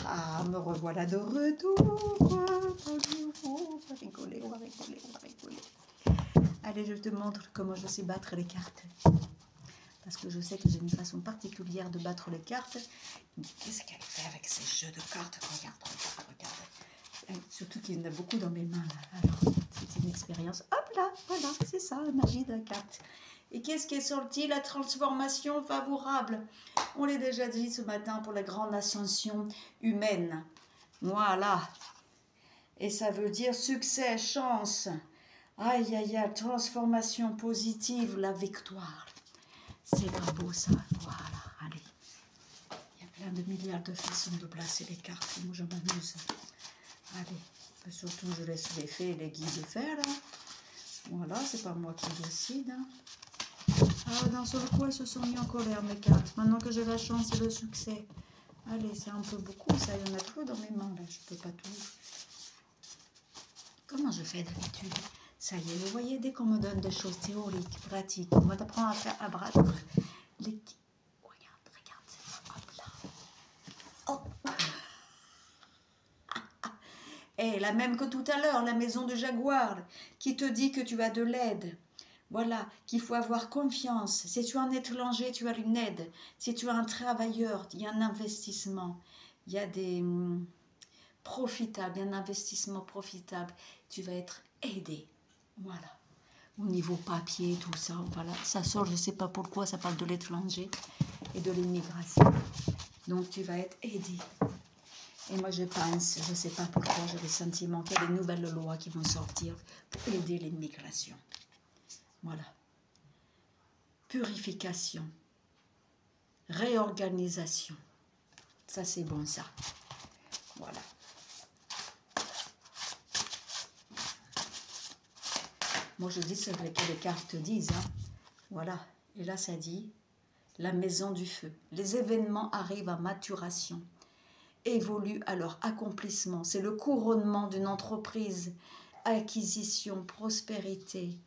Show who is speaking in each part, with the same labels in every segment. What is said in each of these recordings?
Speaker 1: Ah, me revoilà de retour. On va rigoler, on va rigoler, on va rigoler. Allez, je te montre comment je sais battre les cartes. Parce que je sais que j'ai une façon particulière de battre les cartes. Qu'est-ce qu'elle fait avec ces jeux de cartes? Regarde, regarde, regarde. Surtout qu'il y en a beaucoup dans mes mains. Là. Alors, c'est une expérience. Hop là, voilà, c'est ça, la magie de la carte. Et qu'est-ce qui est sorti? La transformation favorable. On l'a déjà dit ce matin pour la grande ascension humaine. Voilà. Et ça veut dire succès, chance. Aïe, aïe, aïe, transformation positive, la victoire. C'est pas beau ça. Voilà, allez. Il y a plein de milliards de façons de placer les cartes. Moi, je m'amuse. Allez. Surtout, je laisse les fées et les guides faire. Hein. Voilà, c'est pas moi qui décide. Hein. Ah, d'un seul coup, elles se sont mis en colère, mes cartes. Maintenant que j'ai la chance et le succès. Allez, c'est un peu beaucoup, ça. Il y en a trop dans mes mains, là. Je peux pas tout. Comment je fais d'habitude? Ça y est, vous voyez, dès qu'on me donne des choses théoriques, pratiques, on va t'apprendre à faire abattre les... Regarde, regarde, hop là. Oh. Et la même que tout à l'heure, la maison de Jaguar, qui te dit que tu as de l'aide. Voilà, qu'il faut avoir confiance. Si tu es un étranger, tu as une aide. Si tu es un travailleur, il y a un investissement. Il y a des profitables, il y a un investissement profitable. Tu vas être aidé. Voilà. Au niveau papier, tout ça, voilà. Ça sort, je ne sais pas pourquoi, ça parle de l'étranger et de l'immigration. Donc, tu vas être aidé. Et moi, je pense, je ne sais pas pourquoi, j'ai le sentiment qu'il y a des nouvelles lois qui vont sortir pour aider l'immigration. Voilà. Purification. Réorganisation. Ça, c'est bon, ça. Voilà. Moi, je dis ce que les cartes disent. Hein. Voilà. Et là, ça dit la maison du feu. Les événements arrivent à maturation, évoluent à leur accomplissement. C'est le couronnement d'une entreprise, acquisition, prospérité.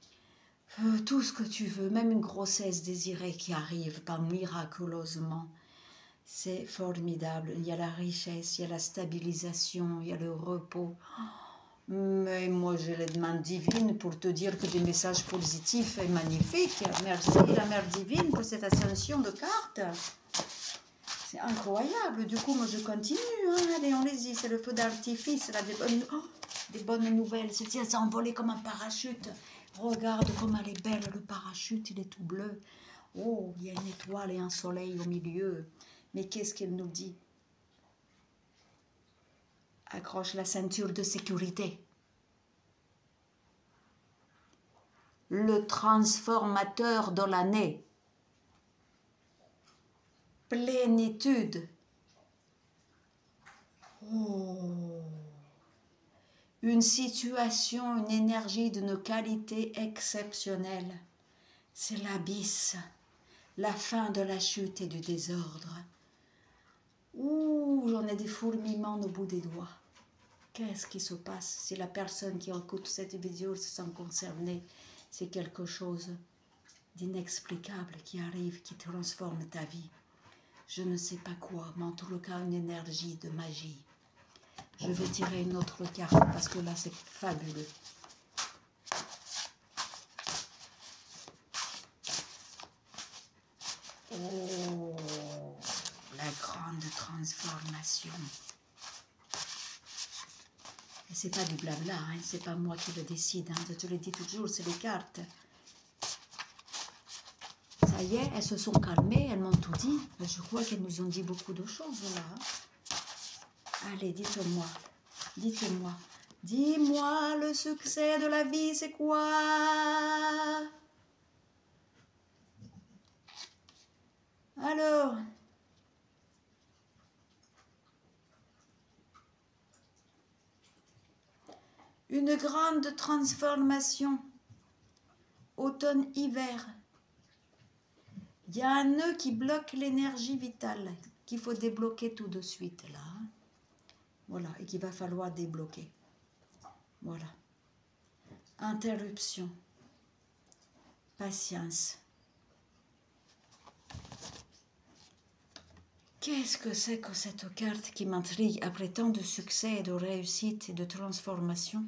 Speaker 1: Tout ce que tu veux, même une grossesse désirée qui arrive pas miraculeusement. C'est formidable. Il y a la richesse, il y a la stabilisation, il y a le repos. Mais moi, j'ai les mains divines pour te dire que des messages positifs et magnifiques. Merci, la Mère divine, pour cette ascension de cartes. C'est incroyable. Du coup, moi, je continue. Hein. Allez, on les y. C'est le feu d'artifice. Là, des bonnes nouvelles. Celle-ci, elle s'est envolée comme un parachute. Regarde comme elle est belle, le parachute, il est tout bleu. Oh, il y a une étoile et un soleil au milieu. Mais qu'est-ce qu'elle nous dit? Accroche la ceinture de sécurité. Le transformateur de l'année. Plénitude. Oh. Une situation, une énergie d'une qualité exceptionnelle. C'est l'abysse, la fin de la chute et du désordre. Ouh, j'en ai des fourmillements au bout des doigts. Qu'est-ce qui se passe? Si la personne qui écoute cette vidéo se sent concernée, c'est quelque chose d'inexplicable qui arrive, qui transforme ta vie. Je ne sais pas quoi, mais en tout cas une énergie de magie. Je vais tirer une autre carte parce que là c'est fabuleux. Oh, la grande transformation. Et c'est pas du blabla, hein, c'est pas moi qui le décide, hein, je te le dis toujours, c'est les cartes. Ça y est, elles se sont calmées, elles m'ont tout dit. Je crois qu'elles nous ont dit beaucoup de choses là. Hein. Allez, dites-moi, dites-moi. Dis-moi, le succès de la vie, c'est quoi? Alors, une grande transformation, automne-hiver. Il y a un nœud qui bloque l'énergie vitale, qu'il faut débloquer tout de suite là. Voilà, et qu'il va falloir débloquer. Voilà. Interruption. Patience. Qu'est-ce que c'est que cette carte qui m'intrigue après tant de succès, de réussite et de transformation?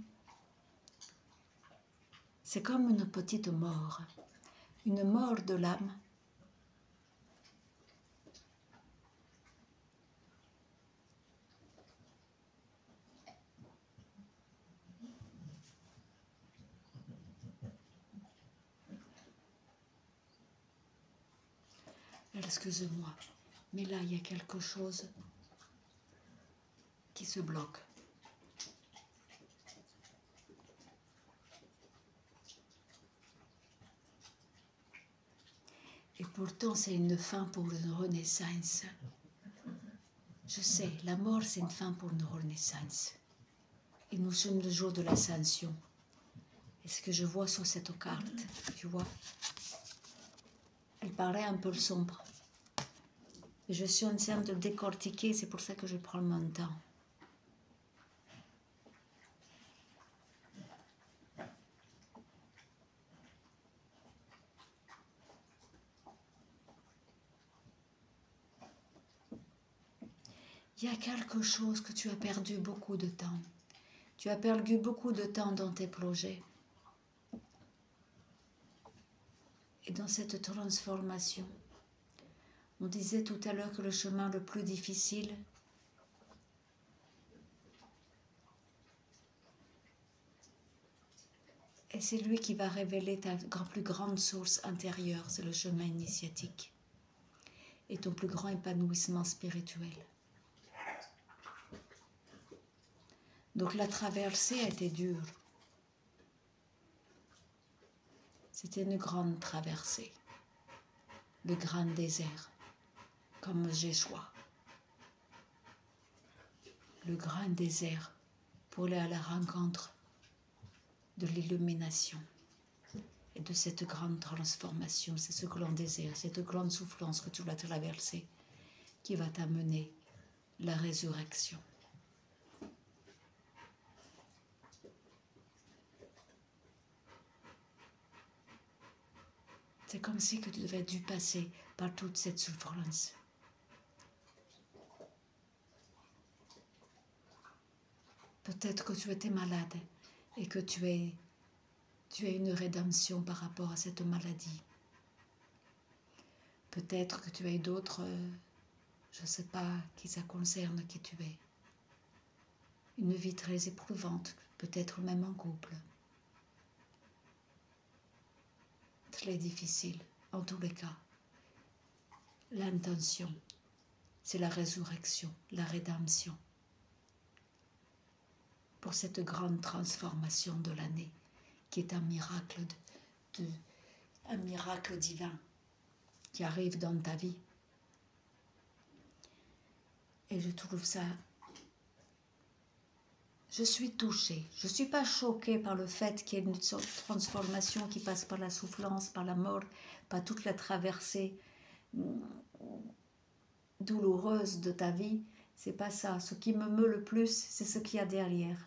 Speaker 1: C'est comme une petite mort, une mort de l'âme. Excusez-moi, mais là, il y a quelque chose qui se bloque. Et pourtant, c'est une fin pour une renaissance. Je sais, la mort, c'est une fin pour une renaissance. Et nous sommes le jour de l'ascension. Et ce que je vois sur cette carte, tu vois, elle paraît un peu sombre. Et je suis en train de décortiquer, c'est pour ça que je prends mon temps. Il y a quelque chose que tu as perdu beaucoup de temps. Tu as perdu beaucoup de temps dans tes projets. Et dans cette transformation, on disait tout à l'heure que le chemin le plus difficile, et c'est lui qui va révéler ta plus grande source intérieure, c'est le chemin initiatique et ton plus grand épanouissement spirituel. Donc la traversée a été dure. C'était une grande traversée, le grand désert, comme Jéchoua. Le grand désert pour aller à la rencontre de l'illumination et de cette grande transformation. C'est ce grand désert, cette grande souffrance que tu vas traverser qui va t'amener la résurrection. C'est comme si que tu devais dû passer par toute cette souffrance. Peut-être que tu étais malade et que tu as une rédemption par rapport à cette maladie. Peut-être que tu as d'autres, je ne sais pas qui ça concerne, qui tu es. Une vie très éprouvante, peut-être même en couple. Très difficile, en tous les cas. L'intention, c'est la résurrection, la rédemption. Pour cette grande transformation de l'année, qui est un miracle, un miracle divin qui arrive dans ta vie. Et je trouve ça... Je suis touchée. Je ne suis pas choquée par le fait qu'il y ait une transformation qui passe par la souffrance, par la mort, par toute la traversée douloureuse de ta vie. C'est pas ça. Ce qui me meut le plus, c'est ce qu'il y a derrière.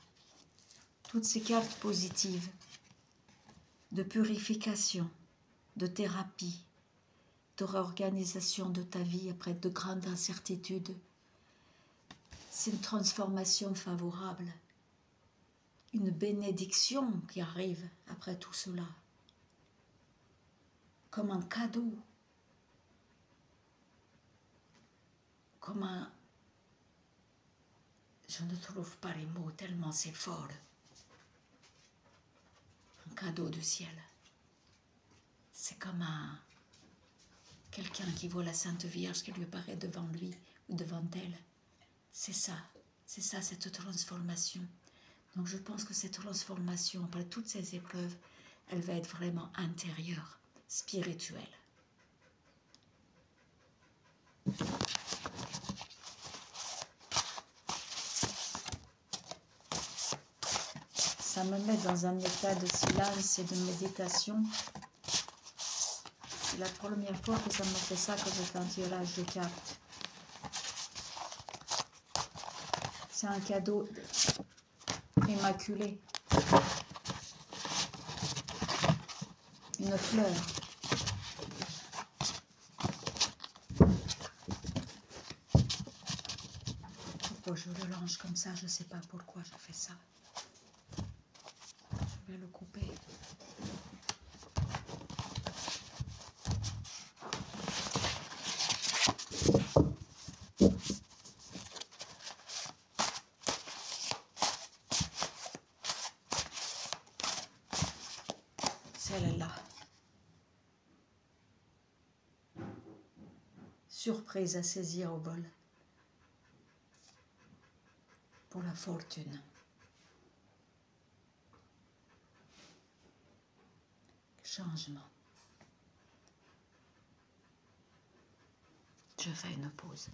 Speaker 1: Toutes ces cartes positives de purification, de thérapie, de réorganisation de ta vie après de grandes incertitudes. C'est une transformation favorable. Une bénédiction qui arrive après tout cela. Comme un cadeau. Comme un... Je ne trouve pas les mots tellement c'est fort. Un cadeau du ciel. C'est comme un... quelqu'un qui voit la Sainte Vierge qui lui apparaît devant lui ou devant elle. C'est ça cette transformation. Donc je pense que cette transformation, après toutes ces épreuves, elle va être vraiment intérieure, spirituelle. Ça me met dans un état de silence et de méditation. C'est la première fois que ça me fait ça, que je fais un tirage de cartes. C'est un cadeau immaculé. Une fleur. blanche comme ça, je ne sais pas pourquoi je fais ça. Je vais le couper. Celle-là. Surprise à saisir au vol. Pour la fortune. Changement. Je fais une pause.